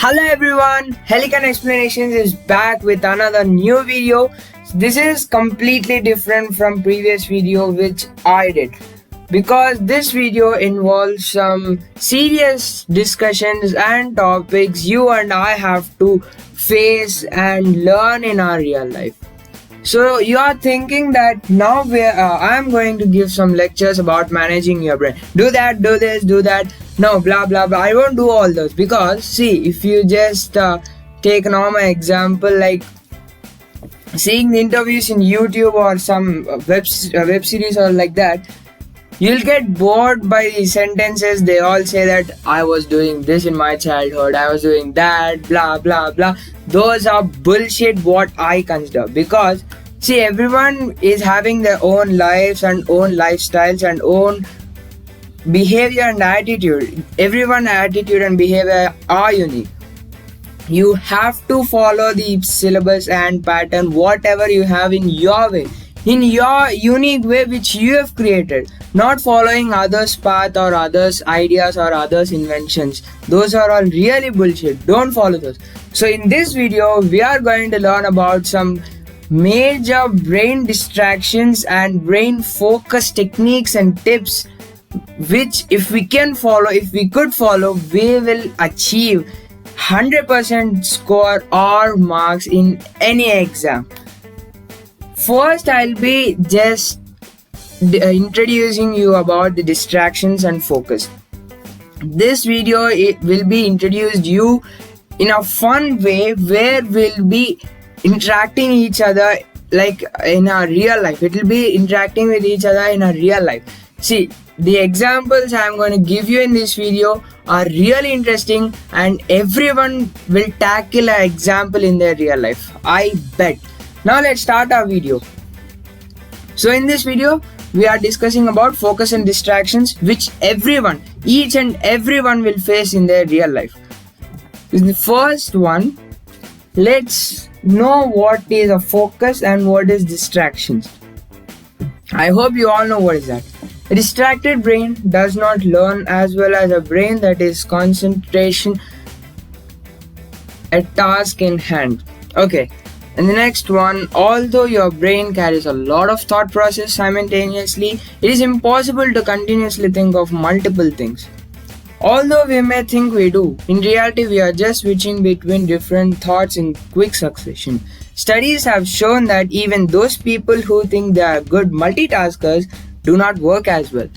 Hello everyone, Helican Explanations is back with another new video. This is completely different from previous video which I did because this video involves some serious discussions and topics you and I have to face and learn in our real life. So you are thinking that now I'm going to give some lectures about managing your brain. Do that, do this, do that. No, blah blah blah. I won't do all those because see, if you just take a normal example like seeing the interviews in YouTube or some web series or like that, you'll get bored by the sentences. They all say that I was doing this in my childhood, I was doing that, blah blah blah. Those are bullshit what I consider, because see, everyone is having their own lives and own lifestyles and own behavior and attitude. Everyone's attitude and behavior are unique. You have to follow the syllabus and pattern, whatever you have in your way, in your unique way which you have created, not following others' path or others' ideas or others' inventions. Those are all really bullshit. Don't follow those. So in this video, we are going to learn about some major brain distractions and brain focus techniques and tips which if we could follow, we will achieve 100% score or marks in any exam. First, I'll be just introducing you about the distractions and focus. This video will be introduced you in a fun way where we'll be interacting each other like in our real life. It will be interacting with each other in a real life. See, the examples I'm going to give you in this video are really interesting and everyone will tackle an example in their real life, I bet. Now let's start our video. So in this video, we are discussing about focus and distractions which each and everyone will face in their real life. In the first one, let's know what is a focus and what is distractions. I hope you all know what is that. A distracted brain does not learn as well as a brain that is concentration a task in hand. Okay, and the next one, although your brain carries a lot of thought process simultaneously, it is impossible to continuously think of multiple things. Although we may think we do, in reality we are just switching between different thoughts in quick succession. Studies have shown that even those people who think they are good multitaskers do not work as well.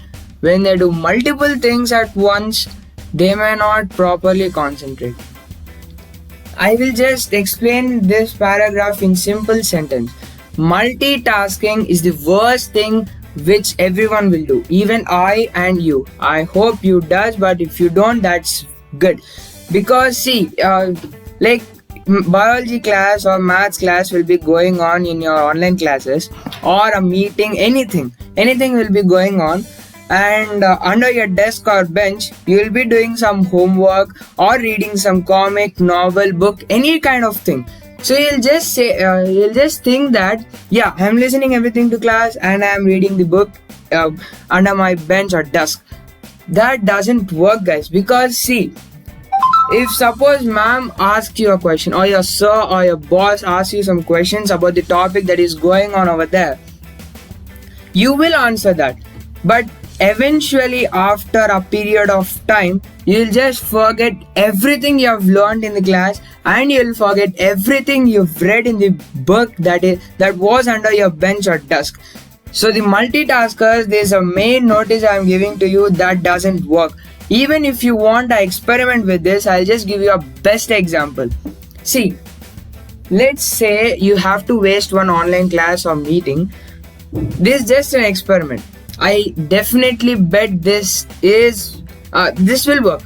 When they do multiple things at once, they may not properly concentrate. I will just explain this paragraph in simple sentence. Multitasking is the worst thing which everyone will do, even I and you. I hope you does, but if you don't, that's good. Because see, like biology class or maths class will be going on in your online classes, or a meeting, anything will be going on, and under your desk or bench you will be doing some homework or reading some comic, novel, book, any kind of thing. So you'll just think that yeah, I'm listening everything to class and I'm reading the book under my bench or desk. That doesn't work, guys, because see, if suppose ma'am asks you a question, or your sir or your boss asks you some questions about the topic that is going on over there, you will answer that, but eventually after a period of time you'll just forget everything you have learned in the class, and you'll forget everything you've read in the book that was under your bench or desk. So the multitaskers, there's a main notice I'm giving to you that doesn't work. Even if you want to experiment with this, I'll just give you a best example. See, let's say you have to waste one online class or meeting. This is just an experiment. I definitely bet this will work.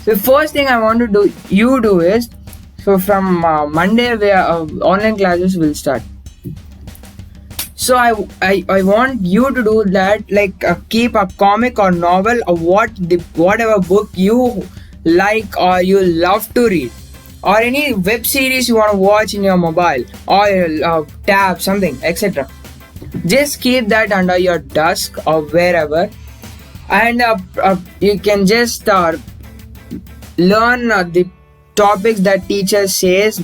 The first thing I want to do is, so from Monday where online classes will start. So I want you to do that, like keep a comic or novel or whatever book you like or you love to read, or any web series you want to watch in your mobile or your tab, something, etc. Just keep that under your desk or wherever, and you can just learn the topics that teacher says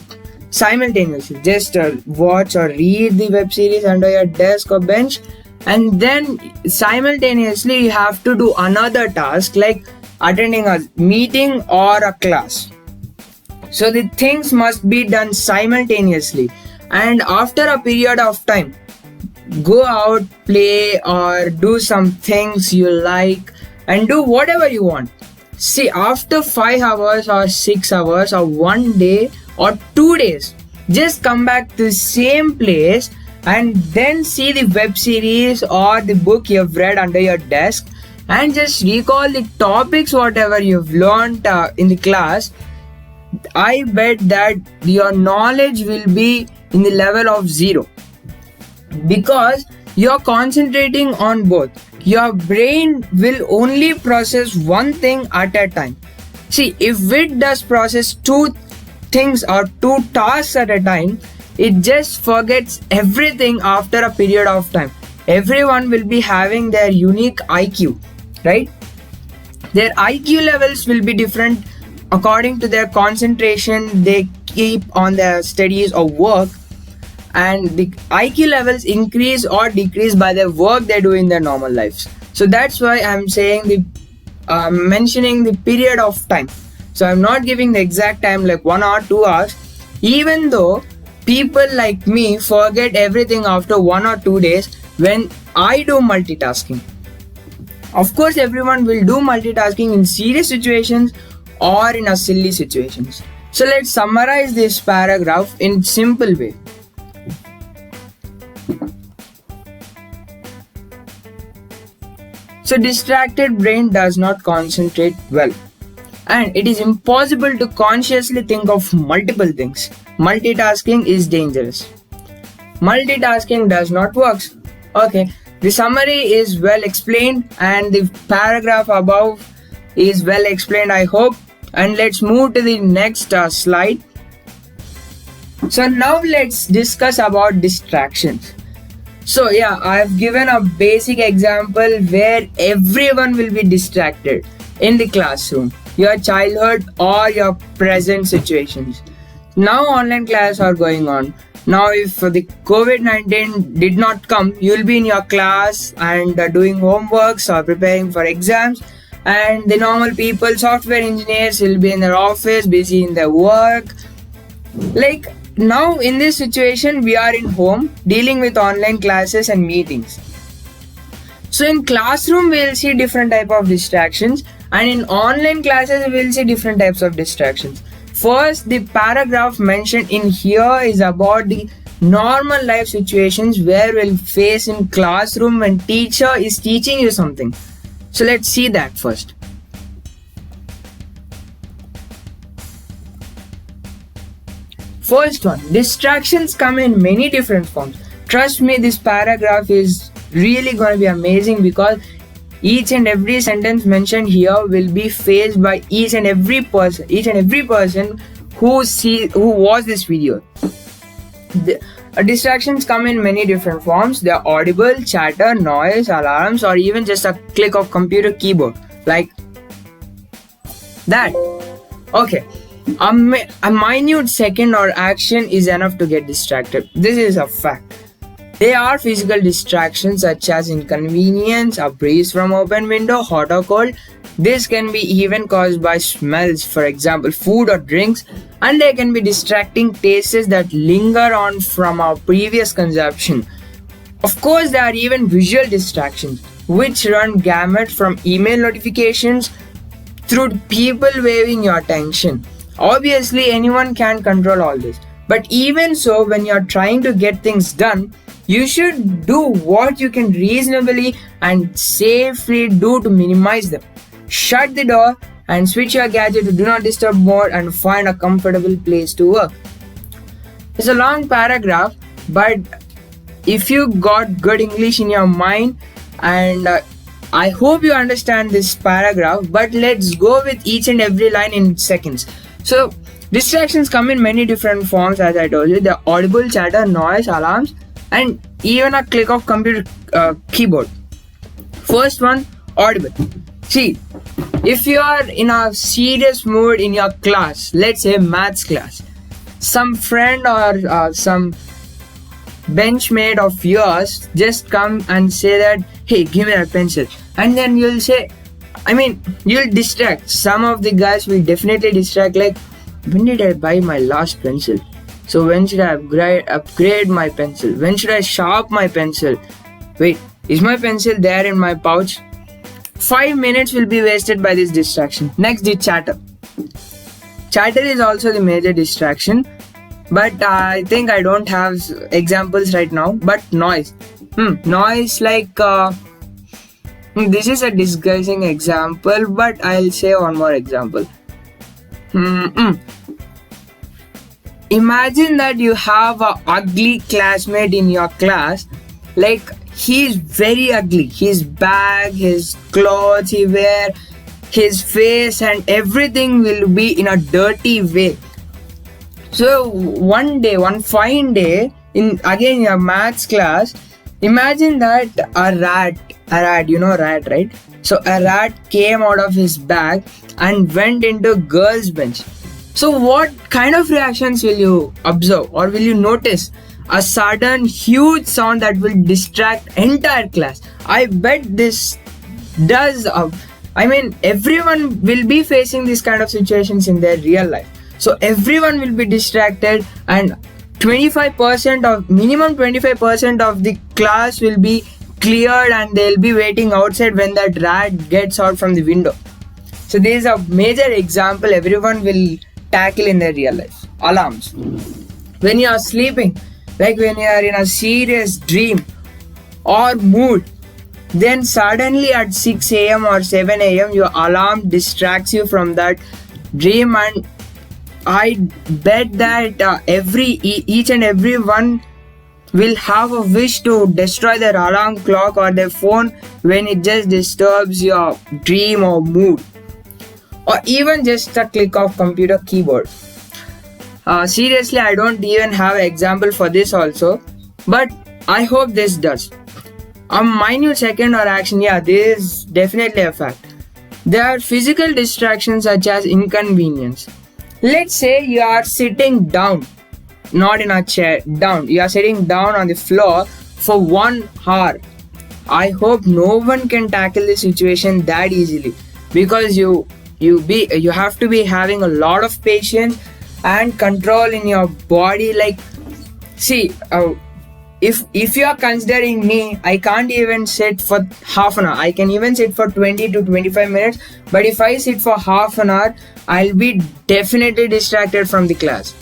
simultaneously. Just watch or read the web series under your desk or bench, and then simultaneously you have to do another task like attending a meeting or a class. So the things must be done simultaneously, and after a period of time, go out, play, or do some things you like, and do whatever you want. See, after 5 hours or 6 hours or 1 day or 2 days, just come back to the same place and then see the web series or the book you've read under your desk, and just recall the topics whatever you've learned in the class. I bet that your knowledge will be in the level of 0, because you're concentrating on both. Your brain will only process one thing at a time. See, if it does process 2 things or 2 tasks at a time, it just forgets everything after a period of time. Everyone will be having their unique IQ, right? Their IQ levels will be different according to their concentration they keep on their studies or work, and the IQ levels increase or decrease by the work they do in their normal lives. So that's why I'm saying mentioning the period of time. So I'm not giving the exact time like 1 hour, 2 hours, even though people like me forget everything after 1 or 2 days when I do multitasking. Of course, everyone will do multitasking in serious situations or in a silly situations. So let's summarize this paragraph in simple way. So distracted brain does not concentrate well, and it is impossible to consciously think of multiple things. Multitasking is dangerous. Multitasking does not work. Okay, the summary is well explained and the paragraph above is well explained, I hope. And let's move to the next slide. So now let's discuss about distractions. So yeah, I've given a basic example where everyone will be distracted in the classroom, your childhood or your present situations. Now online classes are going on. Now if the COVID-19 did not come, you'll be in your class and doing homeworks or preparing for exams, and the normal people, software engineers, will be in their office busy in their work. Like now in this situation, we are in home dealing with online classes and meetings. So in classroom we'll see different type of distractions, and in online classes we'll see different types of distractions. First, the paragraph mentioned in here is about the normal life situations where we'll face in classroom when teacher is teaching you something. So let's see that first. First one, distractions come in many different forms. Trust me, this paragraph is really going to be amazing, because each and every sentence mentioned here will be faced by each and every person who watched this video. Distractions come in many different forms. They are audible, chatter, noise, alarms, or even just a click of computer keyboard like that. Okay, a minute second or action is enough to get distracted. This is a fact. They are physical distractions such as inconvenience, a breeze from open window, hot or cold. This can be even caused by smells, for example, food or drinks, and they can be distracting tastes that linger on from our previous consumption. Of course, there are even visual distractions, which run gamut from email notifications through people waving your attention. Obviously, anyone can control all this. But even so, when you're trying to get things done, you should do what you can reasonably and safely do to minimize them. Shut the door and switch your gadget to do not disturb mode and find a comfortable place to work. It's a long paragraph, but if you got good English in your mind, and I hope you understand this paragraph, but let's go with each and every line in seconds. So distractions come in many different forms, as I told you. They're audible, chatter, noise, alarms, and even a click of computer keyboard. First one, audible. See, If you are in a serious mood in your class, let's say maths class, some friend or some benchmate of yours just come and say that, hey, give me that pencil, and then you'll say, you'll distract. Some of the guys will definitely distract, like, when did I buy my last pencil? So when should I upgrade my pencil? When should I sharpen my pencil? Wait, is my pencil there in my pouch? 5 minutes will be wasted by this distraction. Next, the chatter. Chatter is also the major distraction, but I think I don't have examples right now. But noise. Noise, like, this is a disguising example, but I'll say one more example. Imagine that you have a ugly classmate in your class, like, he's very ugly. His bag, his clothes he wear, his face and everything will be in a dirty way. So one fine day, in your maths class, imagine that a rat, you know rat, right? So a rat came out of his bag and went into girls' bench. So what kind of reactions will you observe or will you notice? A sudden huge sound that will distract entire class. I bet this does. Everyone will be facing these kind of situations in their real life. So everyone will be distracted, and minimum 25% of the class will be cleared, and they'll be waiting outside when that rat gets out from the window. So this is a major example everyone will tackle in their real life. Alarms. When you are sleeping, like when you are in a serious dream or mood, then suddenly at 6 a.m. or 7 a.m. your alarm distracts you from that dream, and I bet that each and every one will have a wish to destroy their alarm clock or their phone when it just disturbs your dream or mood, or even just a click of computer keyboard. Seriously, I don't even have an example for this also, but I hope this does. A minute second or action, this is definitely a fact. There are physical distractions such as inconvenience. Let's say you are sitting down, not in a chair, down. You are sitting down on the floor for 1 hour. I hope no one can tackle this situation that easily, because you have to be having a lot of patience and control in your body. Like, see, if you are considering me, I can't even sit for half an hour. I can even sit for 20 to 25 minutes, but if I sit for half an hour, I'll be definitely distracted from the class,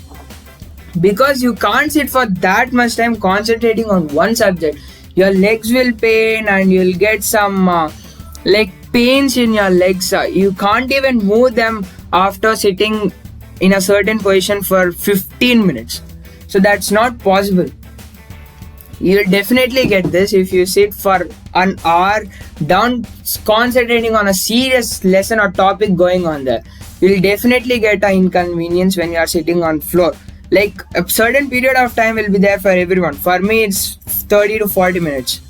because you can't sit for that much time concentrating on one subject. Your legs will pain and you'll get some pains in your legs. You can't even move them after sitting in a certain position for 15 minutes. So that's not possible. You'll definitely get this if you sit for an hour down concentrating on a serious lesson or topic going on there. You'll definitely get an inconvenience when you are sitting on floor. Like, a certain period of time will be there for everyone. For me, it's 30 to 40 minutes.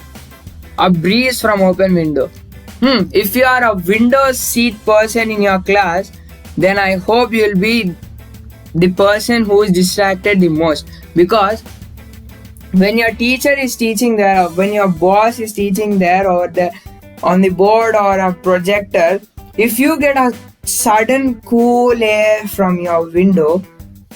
A breeze from open window. If you are a window seat person in your class, then I hope you'll be the person who is distracted the most, because when your teacher is teaching there, or when your boss is teaching there, or on the board or a projector, if you get a sudden cool air from your window,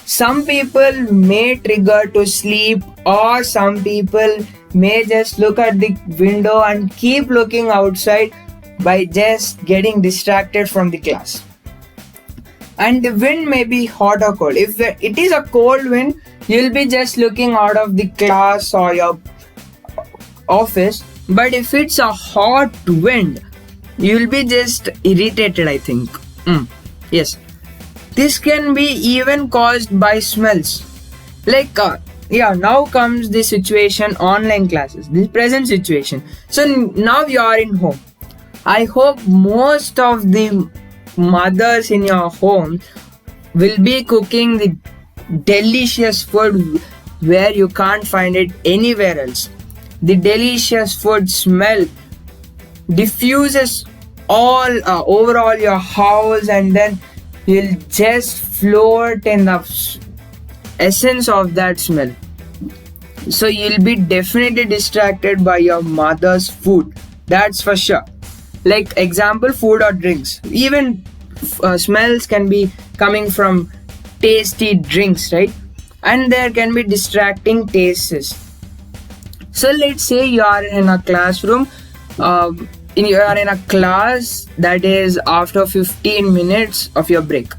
some people may trigger to sleep, or some people may just look at the window and keep looking outside by just getting distracted from the class. And the wind may be hot or cold. If it is a cold wind, you'll be just looking out of the class or your office. But if it's a hot wind, you'll be just irritated, I think. Yes. This can be even caused by smells. Now comes the situation, online classes, the present situation. So now you are in home. I hope most of the mothers in your home will be cooking the delicious food where you can't find it anywhere else. The delicious food smell diffuses all overall your house, and then you'll just float in the essence of that smell. So you'll be definitely distracted by your mother's food, that's for sure. Like example, food or drinks. Even smells can be coming from tasty drinks, right? And there can be distracting tastes. So let's say you are in a classroom, you are in a class that is after 15 minutes of your break.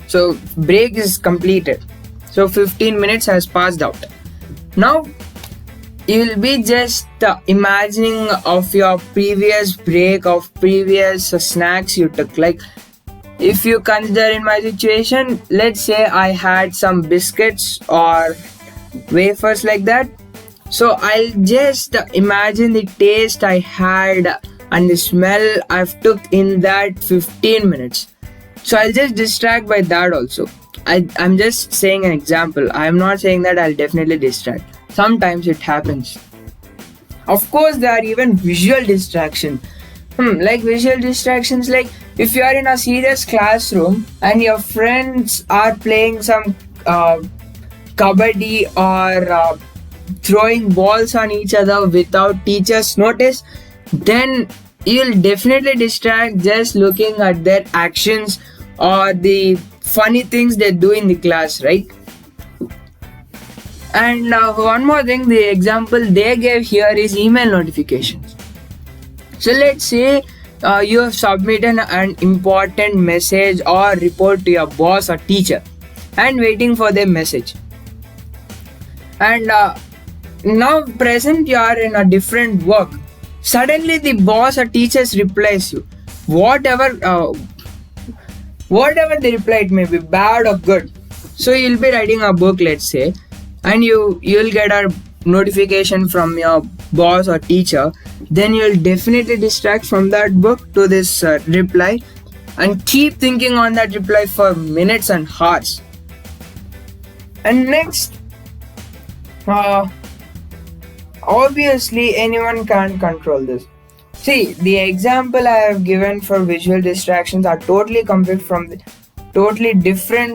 So break is completed. So 15 minutes has passed out. Now you will be just imagining of your previous break, of previous snacks you took. Like if you consider in my situation, let's say I had some biscuits or wafers like that. So I'll just imagine the taste I had and the smell I've took in that 15 minutes. So I'll just distract by that also. I'm just saying an example. I'm not saying that I'll definitely distract. Sometimes it happens. Of course, there are even visual distraction. Like visual distractions, like if you are in a serious classroom and your friends are playing some kabaddi or throwing balls on each other without teachers notice, then you'll definitely distract just looking at their actions or the funny things they do in the class, right? And one more thing, the example they gave here is email notifications. So let's say you have submitted an important message or report to your boss or teacher and waiting for their message. And now present you are in a different work. Suddenly the boss or teachers replies you. Whatever they reply, it may be bad or good. So you'll be writing a book, let's say, and you'll get a notification from your boss or teacher. Then you'll definitely distract from that book to this reply and keep thinking on that reply for minutes and hours. And next, obviously anyone can't control this. See, the example I have given for visual distractions are totally different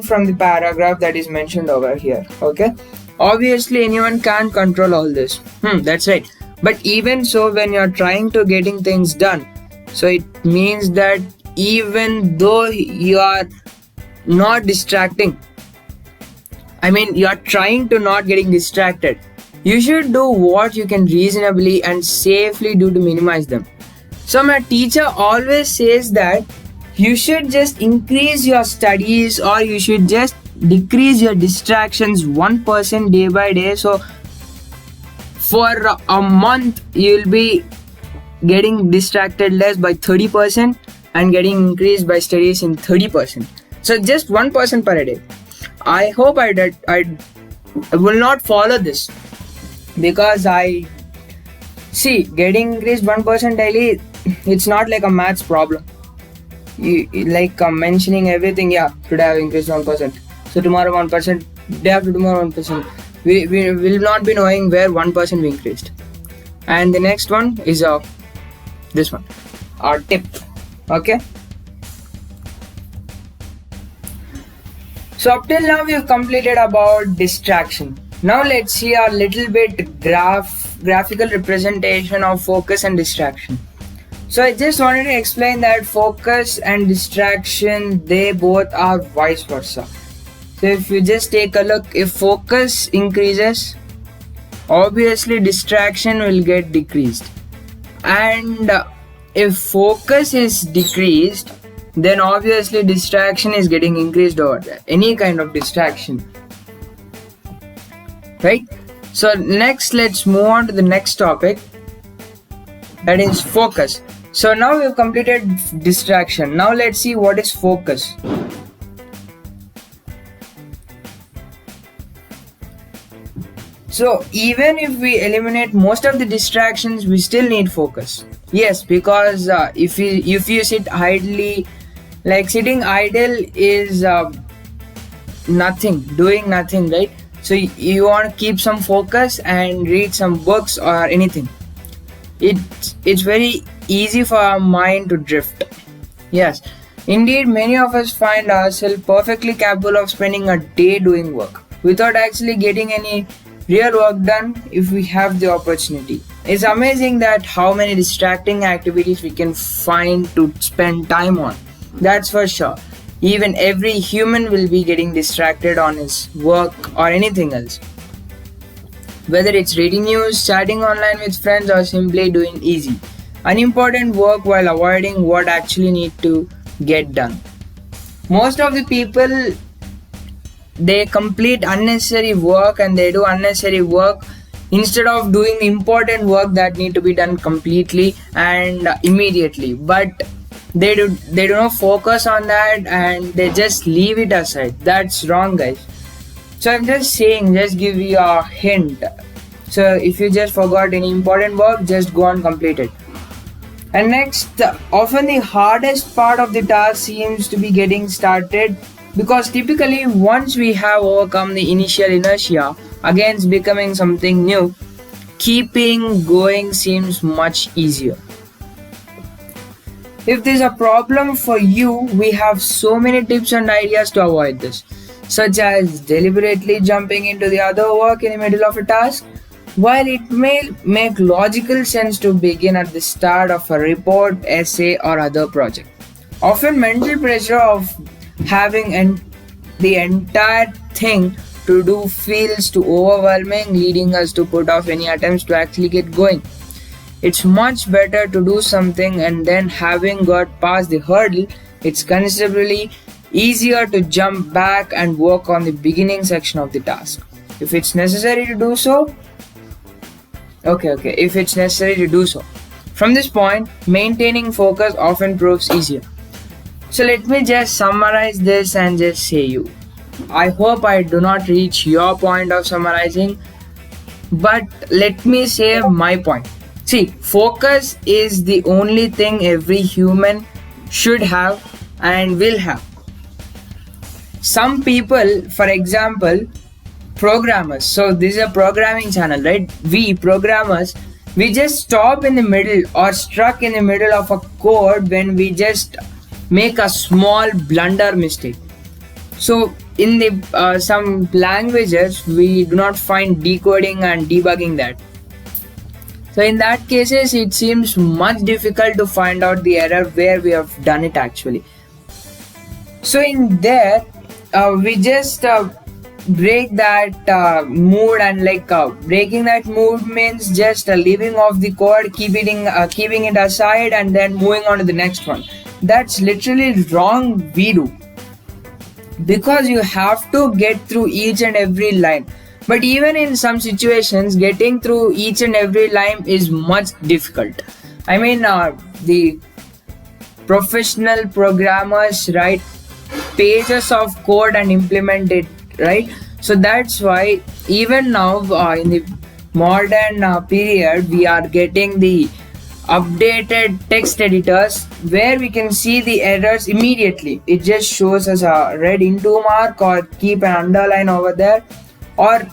from the paragraph that is mentioned over here. Okay, obviously anyone can't control all this. That's right. But even so, when you're trying to getting things done, so it means that even though you are not distracting, you are trying to not getting distracted, you should do what you can reasonably and safely do to minimize them. So my teacher always says that you should just increase your studies or you should just decrease your distractions 1% day by day. So for a month you'll be getting distracted less by 30% and getting increased by studies in 30%. So just 1% per day. I hope I will not follow this, because I see getting increased 1% daily, it's not like a maths problem. You like mentioning everything. Yeah, today I have increased 1%, so tomorrow 1%, day after tomorrow 1%. We will not be knowing where 1% we increased. And the next one is this one, our tip. Okay, so up till now we have completed about distraction. Now let's see a little bit graphical representation of focus and distraction. So I just wanted to explain that focus and distraction, they both are vice versa. So if you just take a look, if focus increases, obviously distraction will get decreased. And if focus is decreased, then obviously distraction is getting increased over there. Any kind of distraction. Right? So next, let's move on to the next topic, that is focus. So now we've completed distraction. Now let's see what is focus. So even if we eliminate most of the distractions, we still need focus. Yes, because if you sit idly, like sitting idle is doing nothing, right? So you want to keep some focus and read some books or anything. It's very easy for our mind to drift. Yes, indeed, many of us find ourselves perfectly capable of spending a day doing work without actually getting any real work done if we have the opportunity. It's amazing that how many distracting activities we can find to spend time on. That's for sure. Even every human will be getting distracted on his work or anything else. Whether it's reading news, chatting online with friends, or simply doing easy, unimportant work while avoiding what actually need to get done. Most of the people, they complete unnecessary work and they do unnecessary work instead of doing the important work that need to be done completely and immediately. But they do not focus on that and they just leave it aside. That's wrong, guys. So I'm just saying, just give you a hint. So if you just forgot any important work, just go and complete it. And next, often the hardest part of the task seems to be getting started, because typically once we have overcome the initial inertia against becoming something new, keeping going seems much easier. If there's a problem for you, we have so many tips and ideas to avoid this, such as deliberately jumping into the other work in the middle of a task. While it may make logical sense to begin at the start of a report, essay, or other project, often mental pressure of having the entire thing to do feels too overwhelming, leading us to put off any attempts to actually get going. It's much better to do something and then, having got past the hurdle, it's considerably easier to jump back and work on the beginning section of the task. If it's necessary to do so, if it's necessary to do so. From this point, maintaining focus often proves easier. So let me just summarize this and just say you. I hope I do not reach your point of summarizing, but let me say my point. See, focus is the only thing every human should have and will have. Some people, for example, programmers. So this is a programming channel, right? We programmers, we just stop in the middle or stuck in the middle of a code when we just make a small blunder mistake. So in the some languages, we do not find decoding and debugging that. So in that cases, it seems much difficult to find out the error where we have done it actually. So in there, we just break that mood, and breaking that mood means just leaving off the code, keeping it aside, and then moving on to the next one. That's literally wrong we do, because you have to get through each and every line. But even in some situations, getting through each and every line is much difficult. I mean, the professional programmers write pages of code and implement it, right? So that's why even now in the modern period, we are getting the updated text editors where we can see the errors immediately. It just shows us a red into mark or keep an underline over there, or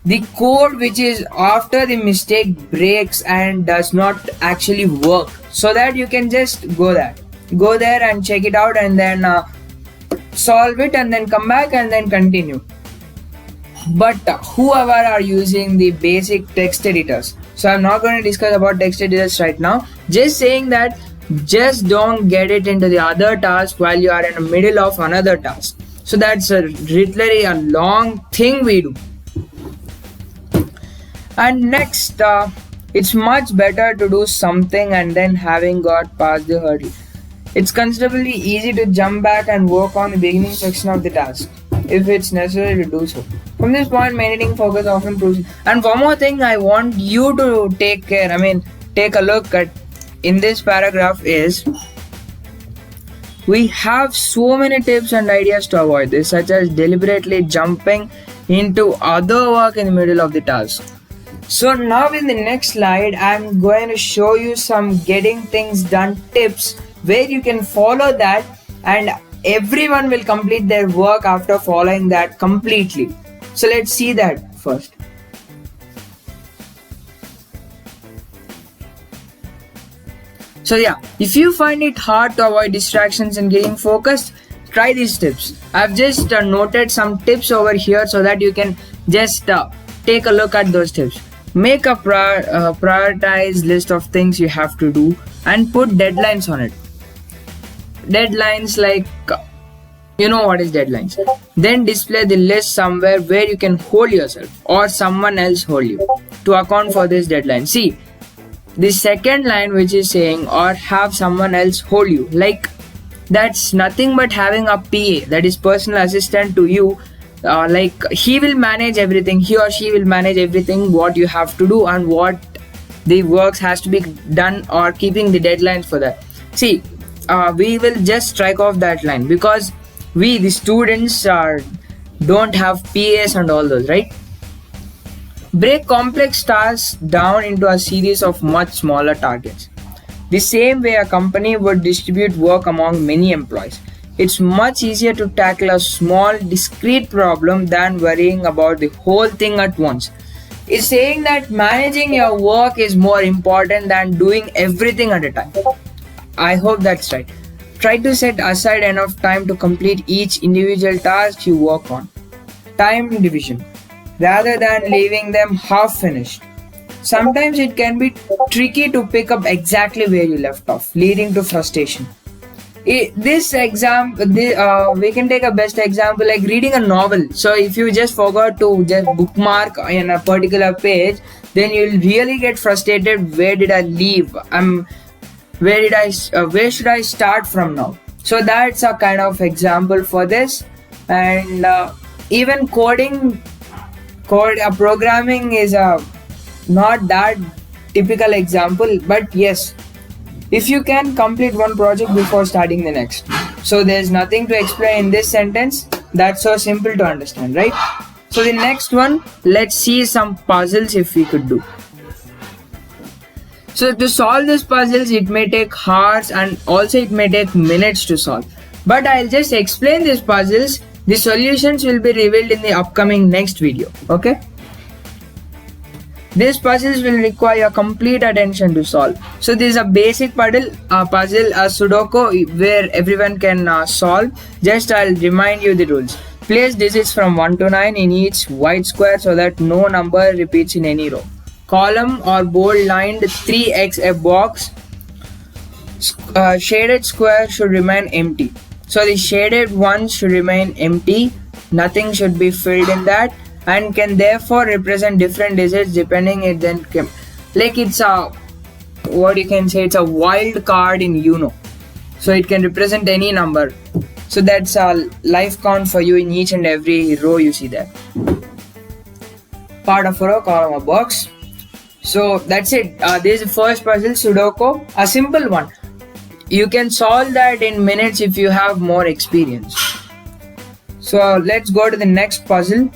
the code which is after the mistake breaks and does not actually work, so that you can just go there and check it out, and then solve it, and then come back and then continue. But whoever are using the basic text editors, so I'm not going to discuss about text editors right now, just saying that just don't get it into the other task while you are in the middle of another task. So that's literally a long thing we do. And next, it's much better to do something and then, having got past the hurdle, it's considerably easy to jump back and work on the beginning section of the task if it's necessary to do so. From this point, maintaining focus often proves. And one more thing I want you to take a look at in this paragraph is, we have so many tips and ideas to avoid this, such as deliberately jumping into other work in the middle of the task. So now in the next slide, I'm going to show you some getting things done tips where you can follow that, and everyone will complete their work after following that completely. So let's see that first. So yeah, if you find it hard to avoid distractions and getting focused, try these tips. I've just noted some tips over here so that you can just take a look at those tips. Make a prioritized list of things you have to do and put deadlines on it. Deadlines like, you know what is deadlines. Then display the list somewhere where you can hold yourself or someone else hold you to account for this deadline. See, the second line which is saying or have someone else hold you, like that's nothing but having a PA, that is personal assistant to you. Like he will manage everything, he or she will manage everything what you have to do and what the works has to be done or keeping the deadlines for that. See, we will just strike off that line because we the students don't have PAs and all those, right? Break complex tasks down into a series of much smaller targets. The same way a company would distribute work among many employees. It's much easier to tackle a small, discrete problem than worrying about the whole thing at once. It's saying that managing your work is more important than doing everything at a time. I hope that's right. Try to set aside enough time to complete each individual task you work on. Time division, rather than leaving them half finished. Sometimes it can be tricky to pick up exactly where you left off, leading to frustration. We can take a best example like reading a novel. So if you just forgot to just bookmark in a particular page, then you'll really get frustrated. Where did I leave? Where should I start from now? So that's a kind of example for this. And even programming is not that typical example, but yes, if you can complete one project before starting the next. So there's nothing to explain in this sentence. That's so simple to understand, right? So the next one, let's see some puzzles if we could do. So to solve these puzzles, it may take hours and also it may take minutes to solve. But I'll just explain these puzzles. The solutions will be revealed in the upcoming next video, okay? These puzzles will require your complete attention to solve. So this is a basic puzzle, a sudoku where everyone can solve. Just I'll remind you the rules. Place digits from 1 to 9 in each white square so that no number repeats in any row. Column or bold lined 3x a box. Shaded square should remain empty. So the shaded one should remain empty. Nothing should be filled in that, and can therefore represent different digits depending it then like it's a what you can say, it's a wild card in Uno. So it can represent any number. So that's a life count for you in each and every row you see there. Part of a row, column, a box. So that's it. This is the first puzzle, Sudoku, a simple one. You can solve that in minutes if you have more experience. So let's go to the next puzzle.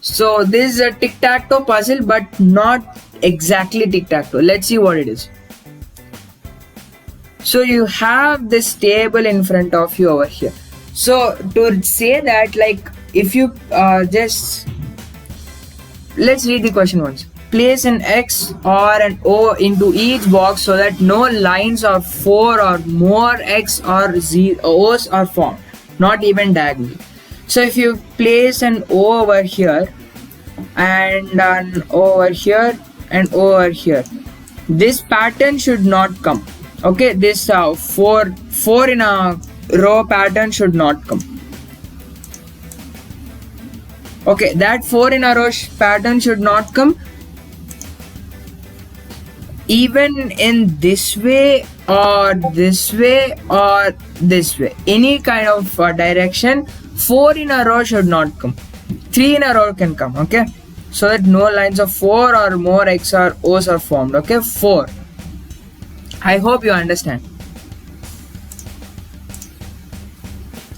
So this is a tic-tac-toe puzzle, but not exactly tic-tac-toe. Let's see what it is. So you have this table in front of you over here. So to say that, like if you let's read the question once. Place an X or an O into each box so that no lines of 4 or more X or O's are formed, not even diagonally. So if you place an O over here and an O over here and O over here, this pattern should not come. Okay, this 4 in a row pattern should not come. Okay, that 4 in a row pattern should not come. Even in this way or this way or this way, any kind of direction, 4 in a row should not come. 3 in a row can come, okay? So that no lines of 4 or more X or O's are formed, okay? 4. I hope you understand.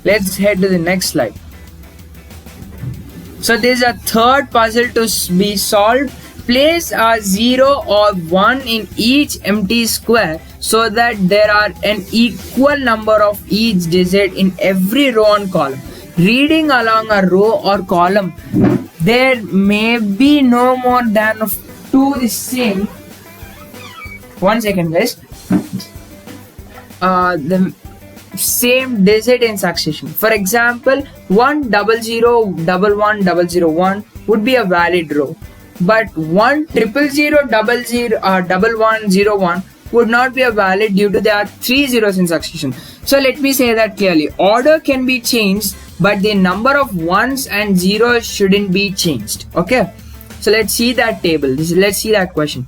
Let's head to the next slide. So this is a third puzzle to be solved. Place a 0 or 1 in each empty square so that there are an equal number of each digit in every row and column. Reading along a row or column, there may be no more than to the same. One second, guys. The same digit in succession. For example, 1001101 would be a valid row, but 100001101 would not be a valid due to there are 3 zeros in succession. So let me say that clearly. Order can be changed, but the number of ones and zeros shouldn't be changed. Okay, so let's see that table. Let's see that question.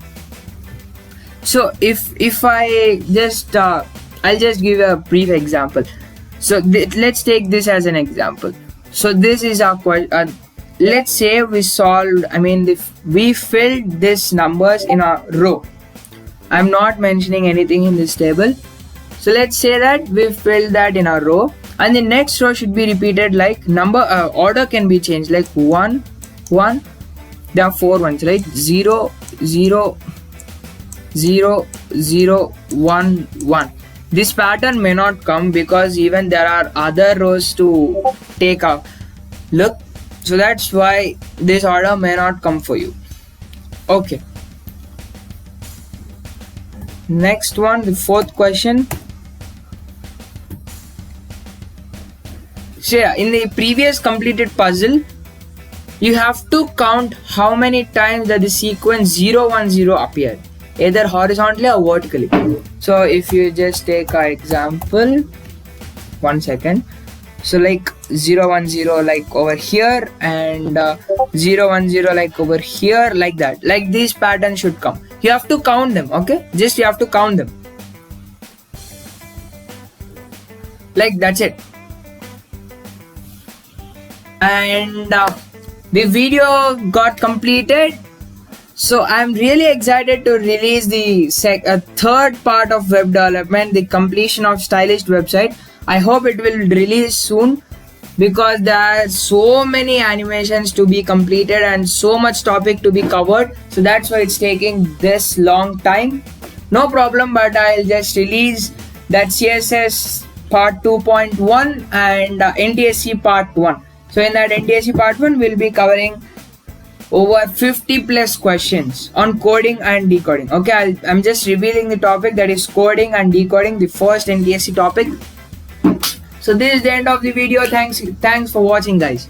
So if I just I'll just give a brief example. So let's take this as an example. So this is our question. Let's say we solved, we filled these numbers in a row. I'm not mentioning anything in this table. So let's say that we filled that in a row, and the next row should be repeated like order can be changed, like 1 1. There are 4 ones, right? 0 0 0 0 1 1. This pattern may not come because even there are other rows to take out. Look, so that's why this order may not come for you. Okay. Next one, the fourth question. So yeah, in the previous completed puzzle, you have to count how many times that the sequence 0 1 0 appeared, either horizontally or vertically. So if you just take an example, 1 second. So like 0 1 0 like over here, and 0 1 0 like over here, like that. Like these patterns should come. You have to count them, okay? Just you have to count them. Like that's it. And the video got completed. So I'm really excited to release the third part of web development, the completion of stylish website. I hope it will release soon, because there are so many animations to be completed and so much topic to be covered. So that's why it's taking this long time. No problem, but I'll just release that CSS part 2.1 and NTSC part 1. So in that NTSC part 1, we'll be covering over 50 plus questions on coding and decoding. Okay, I'm just revealing the topic, that is coding and decoding, the first NTSC topic. So this is the end of the video. Thanks for watching, guys.